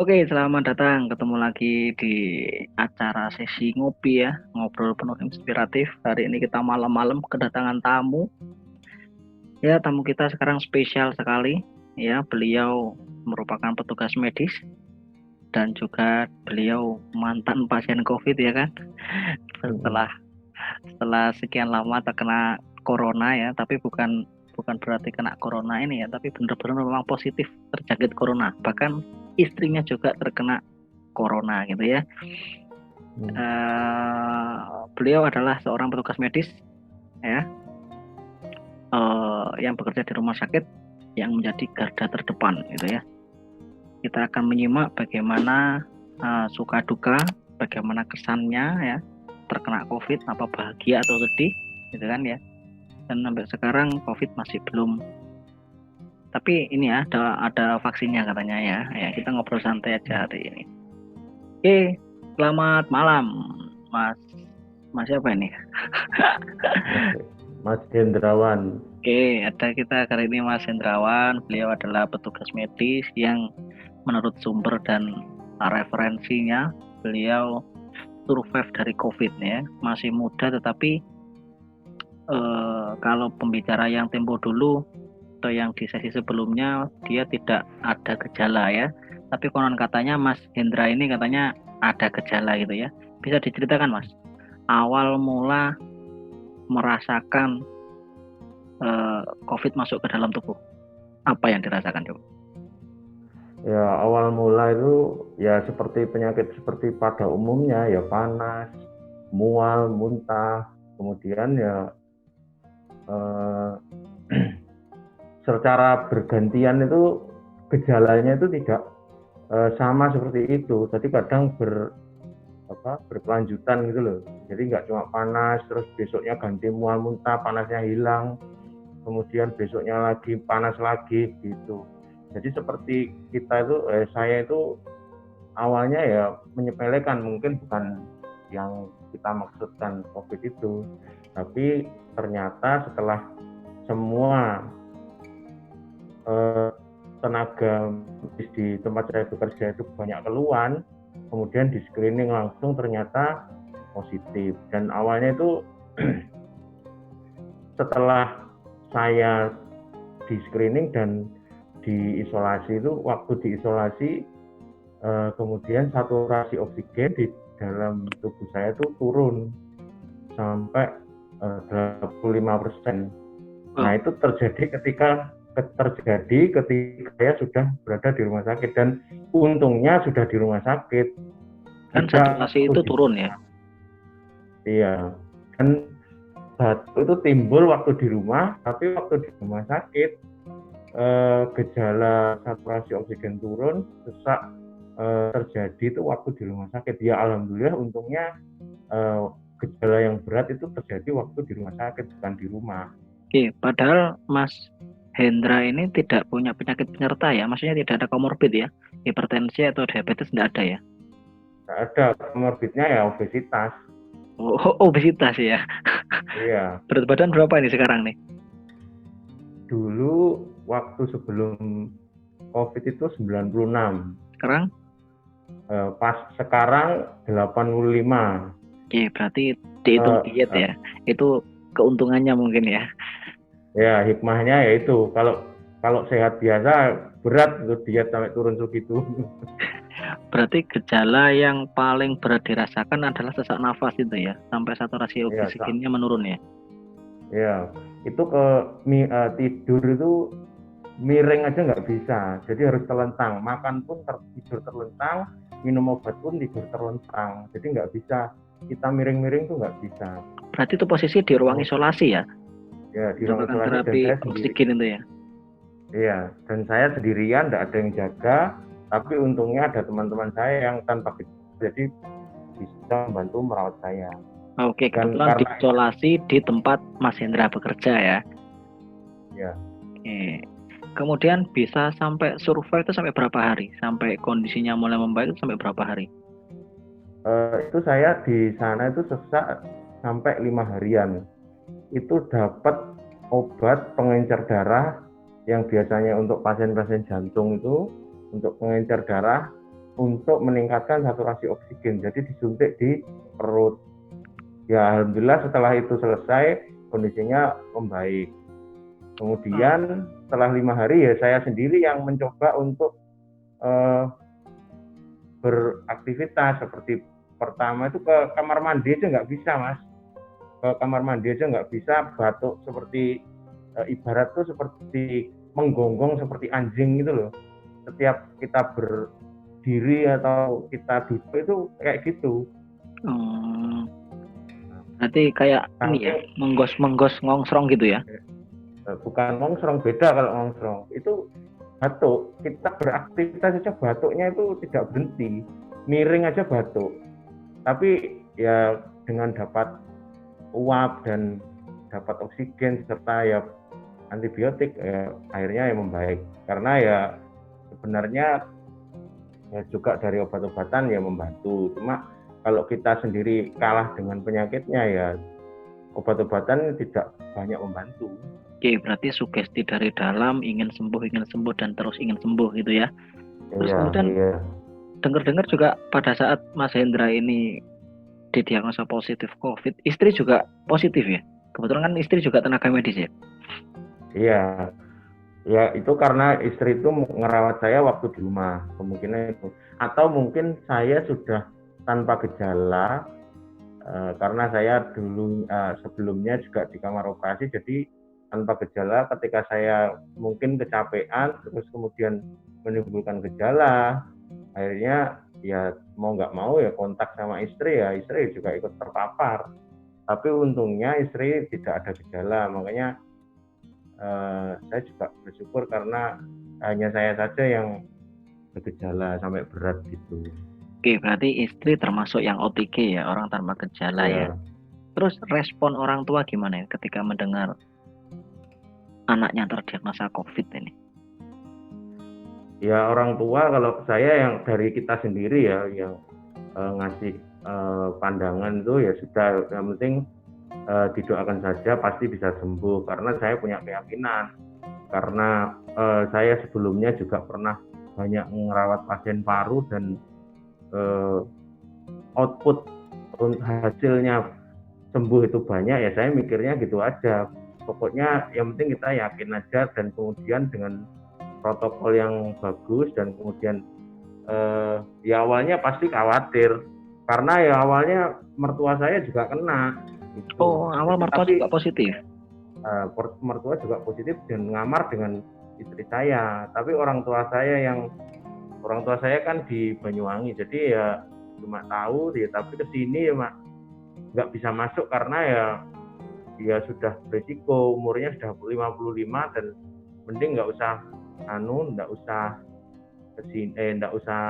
Oke, selamat datang. Ketemu lagi di acara sesi ngopi ya, ngobrol penuh inspiratif. Hari ini kita malam-malam kedatangan tamu. Ya, tamu kita sekarang spesial sekali. Ya, beliau merupakan petugas medis dan juga beliau mantan pasien COVID ya kan. Mm-mm. Setelah setelah sekian lama terkena corona ya, tapi bukan bukan berarti kena corona ini ya, tapi benar-benar memang positif terjangkit corona. Bahkan istrinya juga terkena corona gitu ya. Mm. Beliau adalah seorang petugas medis ya, yang bekerja di rumah sakit yang menjadi garda terdepan gitu ya. Kita akan menyimak bagaimana suka duka, bagaimana kesannya ya terkena COVID, apa bahagia atau sedih gitu kan ya. Dan sampai sekarang COVID masih belum, tapi ini ya ada vaksinnya katanya ya. Ya, kita ngobrol santai aja hari ini. Oke, selamat malam Mas. Mas siapa ini? Mas, Mas Hendrawan. Oke, ada kita kali ini Mas Hendrawan. Beliau adalah petugas medis yang menurut sumber dan referensinya beliau survive dari COVID ya. Masih muda tetapi kalau pembicara yang tempo dulu atau yang di sesi sebelumnya dia tidak ada gejala ya. Tapi konon katanya Mas Hendra ini katanya ada gejala gitu ya. Bisa diceritakan Mas, awal mula merasakan COVID masuk ke dalam tubuh. Apa yang dirasakan coba? Ya, awal mula itu ya seperti penyakit seperti pada umumnya, ya panas, mual, muntah, kemudian ya eh, secara bergantian itu gejalanya itu tidak sama seperti itu. Jadi kadang berkelanjutan gitu loh. Jadi nggak cuma panas, terus besoknya ganti mual, muntah, panasnya hilang, kemudian besoknya lagi panas lagi gitu. Jadi seperti saya itu awalnya ya menyepelekan, mungkin bukan yang kita maksudkan COVID itu, tapi ternyata setelah semua eh, tenaga di tempat saya bekerja itu banyak keluhan, kemudian di screening langsung ternyata positif. Dan awalnya itu setelah saya di screening dan diisolasi itu, waktu diisolasi kemudian saturasi oksigen di dalam tubuh saya itu turun sampai 85%. Nah, Oh, itu terjadi ketika saya sudah berada di rumah sakit, dan untungnya sudah di rumah sakit, kan tidak saturasi waktu itu di turun ya. rumah. Iya, dan batuk itu timbul waktu di rumah, tapi waktu di rumah sakit gejala saturasi oksigen turun, sesak terjadi itu waktu di rumah sakit. Ya alhamdulillah, untungnya gejala yang berat itu terjadi waktu di rumah sakit, bukan di rumah. Oke, padahal Mas Hendra ini tidak punya penyakit penyerta ya, maksudnya tidak ada komorbid ya, hipertensi atau diabetes tidak ada ya. Nggak ada komorbidnya, ya obesitas. Oh, obesitas ya. Iya, Berat badan berapa ini sekarang nih? dulu waktu sebelum COVID itu 96, Sekarang? pas sekarang 85. Oke, berarti dihitung Eh, diet eh, ya. Itu keuntungannya mungkin ya. ya hikmahnya yaitu kalau kalau sehat biasa berat untuk diet sampai turun segitu. Berarti gejala yang paling berat dirasakan adalah sesak nafas itu ya, sampai saturasi Ya, Kak. oksigennya menurun ya. Ya, itu tidur itu miring aja nggak bisa, jadi harus terlentang. Makan pun tidur terlentang, minum obat pun tidur terlentang. Jadi nggak bisa kita miring-miring tuh nggak bisa. Berarti itu posisi di ruang Kemudian isolasi ya, ya di ruang mendapatkan isolasi, dan terapi saya sendiri. oksigen itu ya. Iya, dan saya sendirian, nggak ada yang jaga. Tapi untungnya ada teman-teman saya yang tanpa gejala, jadi bisa membantu merawat saya. Oke, Dan kebetulan karena diisolasi di tempat Mas Hendra bekerja ya. ya Oke. Kemudian bisa sampai survive itu sampai berapa hari? Sampai kondisinya mulai membaik itu sampai berapa hari? itu saya di sana itu sesak sampai 5 harian. Itu dapat obat pengencer darah yang biasanya untuk pasien-pasien jantung itu, untuk pengencer darah untuk meningkatkan saturasi oksigen. Jadi disuntik di perut. Ya alhamdulillah setelah itu selesai kondisinya membaik. Kemudian setelah 5 hari ya saya sendiri yang mencoba untuk beraktivitas. Seperti pertama itu ke kamar mandi aja nggak bisa, Mas. Ke kamar mandi aja nggak bisa, batuk seperti ibarat tuh seperti menggonggong seperti anjing gitu loh. Setiap kita berdiri atau kita duduk itu kayak gitu. Berarti kayak ini ya, menggos-menggos ngongsrong gitu ya? Bukan ngongsrong, beda kalau ngongsrong. Itu batuk, kita beraktivitas saja batuknya itu tidak berhenti. Miring aja batuk. Tapi ya dengan dapat uap dan dapat oksigen serta ya antibiotik ya, akhirnya ya membaik. Karena ya sebenarnya ya juga dari obat-obatan ya membantu. Cuma kalau kita sendiri kalah dengan penyakitnya ya obat-obatan tidak banyak membantu. Oke, berarti sugesti dari dalam ingin sembuh dan terus ingin sembuh gitu ya. Terus kemudian dengar-dengar juga pada saat Mas Hendra ini didiagnosa positif COVID, istri juga positif ya? Kebetulan kan istri juga tenaga medis ya? Iya, ya itu karena istri itu ngerawat saya waktu di rumah, kemungkinan itu. Atau mungkin saya sudah tanpa gejala, karena saya dulu sebelumnya juga di kamar operasi, jadi tanpa gejala. Ketika saya mungkin kecapean, terus kemudian menimbulkan gejala, akhirnya ya mau nggak mau ya kontak sama istri, ya istri juga ikut terpapar. Tapi untungnya istri tidak ada gejala, makanya saya juga bersyukur karena hanya saya saja yang bergejala sampai berat gitu. Oke, berarti istri termasuk yang OTG ya, orang tanpa gejala ya. Terus respon orang tua gimana ya ketika mendengar anaknya terdiagnosa COVID ini? Ya orang tua kalau saya yang dari kita sendiri ya yang ngasih pandangan itu ya sudah, yang penting didoakan saja pasti bisa sembuh, karena saya punya keyakinan, karena saya sebelumnya juga pernah banyak merawat pasien paru dan output hasilnya sembuh itu banyak, ya saya mikirnya gitu aja. Pokoknya yang penting kita yakin aja, dan kemudian dengan protokol yang bagus, dan kemudian ya awalnya pasti khawatir karena ya awalnya mertua saya juga kena gitu. Oh, awal mertua juga positif? Mertua juga positif dan ngamar dengan istri saya, tapi orang tua saya kan di Banyuwangi, jadi ya cuma tahu ya, tapi kesini ya nggak bisa masuk karena ya sudah berisiko, umurnya sudah 55 dan mending nggak usah kesini, nggak usah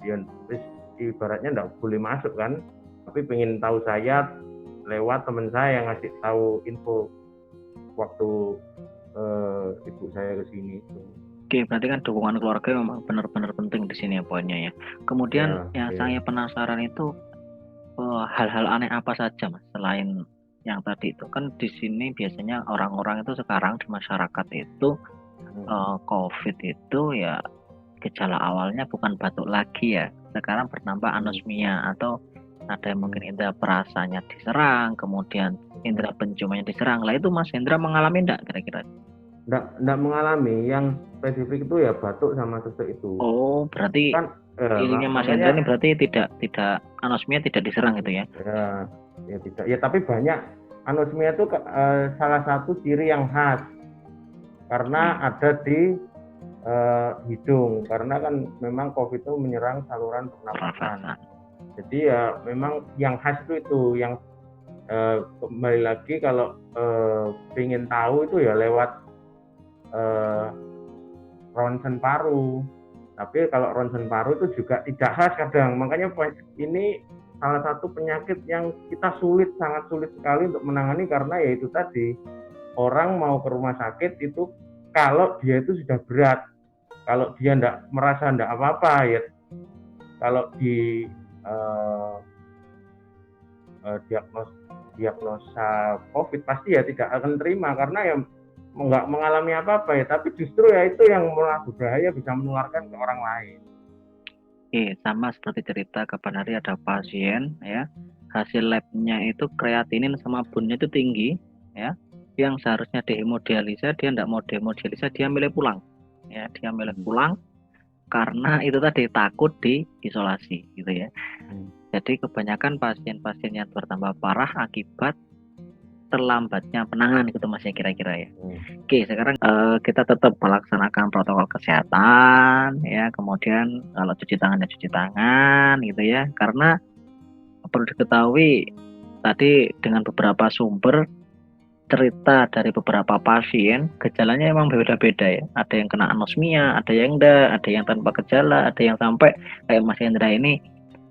ya, ibaratnya nggak boleh masuk kan, tapi pengen tahu saya lewat teman saya yang ngasih tahu info waktu ibu saya kesini. Oke, berarti kan dukungan keluarga memang benar-benar penting di sini ya poinnya ya. Kemudian yang saya penasaran itu hal-hal aneh apa saja Mas selain yang tadi itu, kan di sini biasanya orang-orang itu sekarang di masyarakat itu COVID itu ya gejala awalnya bukan batuk lagi ya, sekarang bertambah anosmia atau ada yang mungkin indera perasanya diserang, kemudian indera penciumannya diserang. Lah itu Mas Hendra mengalami enggak kira-kira? Enggak mengalami, yang spesifik itu ya batuk sama sesek itu. Oh, berarti kan ininya Mas Hendra ini berarti tidak anosmia tidak diserang gitu ya? Ya tidak. Ya tapi banyak anosmia itu salah satu ciri yang khas karena ada di hidung, karena kan memang COVID itu menyerang saluran pernapasan. Jadi ya memang yang khas itu yang kembali lagi kalau ingin tahu itu ya lewat ronsen paru. Tapi kalau ronsen paru itu juga tidak khas kadang, makanya ini salah satu penyakit yang kita sangat sulit sekali untuk menangani, karena ya itu tadi, orang mau ke rumah sakit itu kalau dia itu sudah berat, kalau dia merasa enggak apa-apa ya, kalau di diagnosa COVID pasti ya tidak akan terima karena ya nggak mengalami apa-apa ya, tapi justru ya itu yang malah berbahaya, bisa menularkan ke orang lain. Sama seperti cerita kapan hari ada pasien ya, hasil labnya itu kreatinin sama bunnya itu tinggi ya, yang seharusnya dihemodialisa dia tidak mau dihemodialisa, dia milih pulang ya, dia milih pulang karena itu tadi takut diisolasi gitu ya. Jadi kebanyakan pasien-pasien yang bertambah parah akibat terlambatnya penanganan gitu Mas ya, kira-kira ya. Oke, sekarang kita tetap melaksanakan protokol kesehatan ya, kemudian kalau cuci tangan ya cuci tangan gitu ya, karena perlu diketahui tadi dengan beberapa sumber cerita dari beberapa pasien gejalanya emang beda-beda ya, ada yang kena anosmia, ada yang enggak, ada yang tanpa gejala, ada yang sampai kayak Mas Hendra ini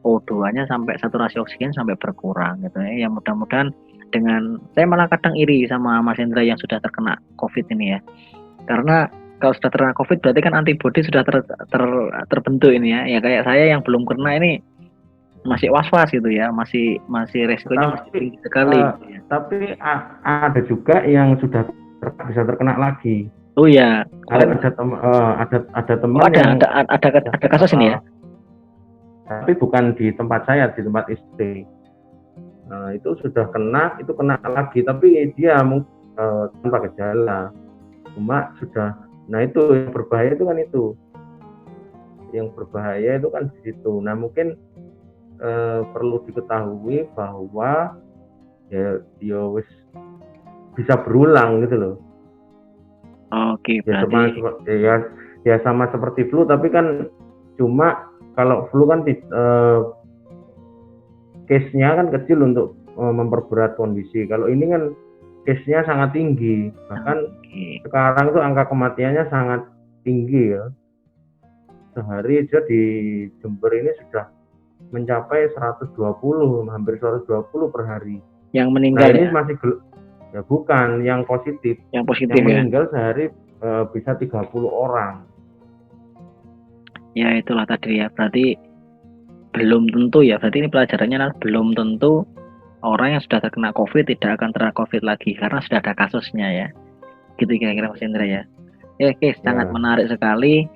O2-nya sampai saturasi oksigen sampai berkurang gitu ya. Yang mudah-mudahan dengan saya malah kadang iri sama Mas Hendra yang sudah terkena COVID ini ya. Karena kalau sudah terkena COVID berarti kan antibodi sudah terbentuk ini ya. Ya kayak saya yang belum kena ini masih was-was gitu ya, masih resikonya masih tinggi sekali. Tapi ada juga yang sudah bisa terkena lagi. Oh ya, ada teman yang ada kasus ini ya. Tapi bukan di tempat saya, di tempat istri. Nah, itu sudah kena lagi, tapi dia tanpa gejala. Cuma sudah, nah itu yang berbahaya itu kan itu. Yang berbahaya itu kan di situ. Nah, mungkin perlu diketahui bahwa ya wis bisa berulang gitu loh. Oke, berarti ya sama seperti flu, tapi kan cuma kalau flu kan case-nya kan kecil untuk memperberat kondisi. Kalau ini kan case-nya sangat tinggi. Bahkan sekarang itu angka kematiannya sangat tinggi ya. Sehari aja di Jember ini sudah mencapai 120, hampir 120 per hari. Yang meninggal ini masih ya bukan, yang positif. Yang meninggal sehari bisa 30 orang. Ya itulah tadi ya, berarti belum tentu ya, berarti ini pelajarannya adalah belum tentu orang yang sudah terkena COVID tidak akan terkena COVID lagi karena sudah ada kasusnya ya. Gitu kira-kira Mas Hendra ya. Oke, sangat menarik sekali.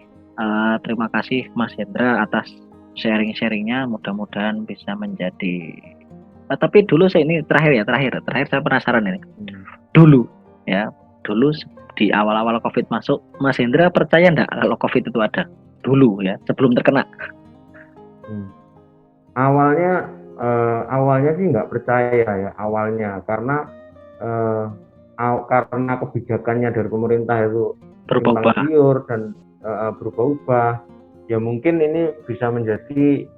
Terima kasih Mas Hendra atas sharing-sharingnya, mudah-mudahan bisa menjadi tapi dulu saya ini terakhir saya penasaran ini. Dulu di awal-awal COVID masuk, Mas Hendra percaya enggak kalau COVID itu ada? Dulu ya, sebelum terkena. Awalnya sih nggak percaya ya awalnya, karena kebijakannya dari pemerintah itu berubah-ubah dan berubah-ubah. Ya mungkin ini bisa menjadi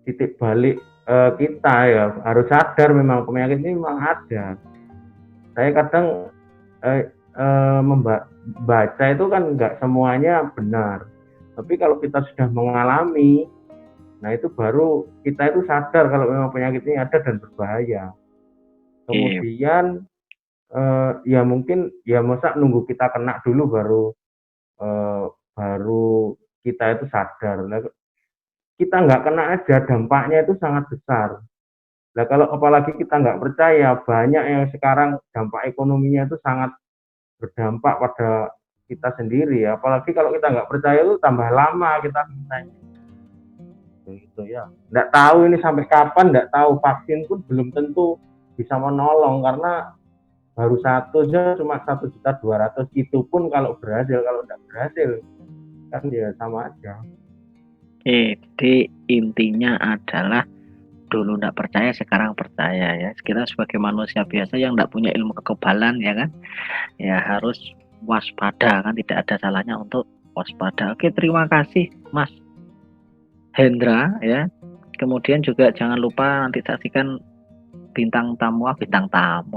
titik balik kita ya, harus sadar memang penyakit ini memang ada. Saya kadang membaca itu kan nggak semuanya benar, tapi kalau kita sudah mengalami, nah itu baru kita itu sadar kalau memang penyakit ini ada dan berbahaya. Kemudian ya mungkin ya masa nunggu kita kena dulu baru kita itu sadar. Nah, kita nggak kena aja dampaknya itu sangat besar. Nah kalau apalagi kita nggak percaya, banyak yang sekarang dampak ekonominya itu sangat berdampak pada kita sendiri. Apalagi kalau kita nggak percaya itu tambah lama kita nanya. Gitu ya. Nggak tahu ini sampai kapan, nggak tahu, vaksin pun belum tentu bisa menolong karena baru cuma 1.200.000, itu pun kalau berhasil, kalau nggak berhasil kan ya sama aja. Jadi intinya adalah dulu nggak percaya, sekarang percaya ya. Kita sebagai manusia biasa yang nggak punya ilmu kekebalan ya kan, ya harus waspada kan, tidak ada salahnya untuk waspada. Oke, terima kasih Mas Hendra ya. Kemudian juga jangan lupa nanti saksikan bintang tamu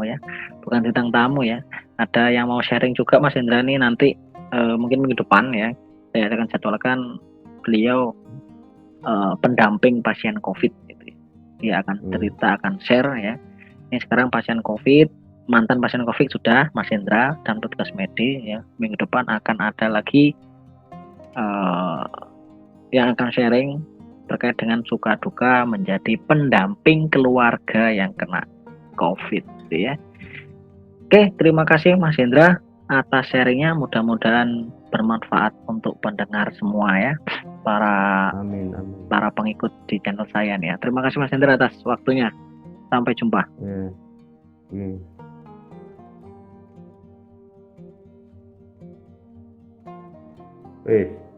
ya, bukan bintang tamu ya. Ada yang mau sharing juga Mas Hendra nih nanti mungkin minggu depan ya. Saya akan jadwalkan beliau pendamping pasien COVID gitu. Dia akan cerita, akan share ya. Ini sekarang pasien COVID, mantan pasien COVID sudah Mas Hendra dan petugas medis ya. Minggu depan akan ada lagi yang akan sharing terkait dengan suka duka menjadi pendamping keluarga yang kena COVID gitu ya. Oke, terima kasih Mas Hendra atas sharingnya. Mudah-mudahan bermanfaat untuk pendengar semua ya, para Amin, amin. para pengikut di channel saya nih ya. Terima kasih Mas Hendra atas waktunya. Sampai jumpa. Ya. Ya. Wis.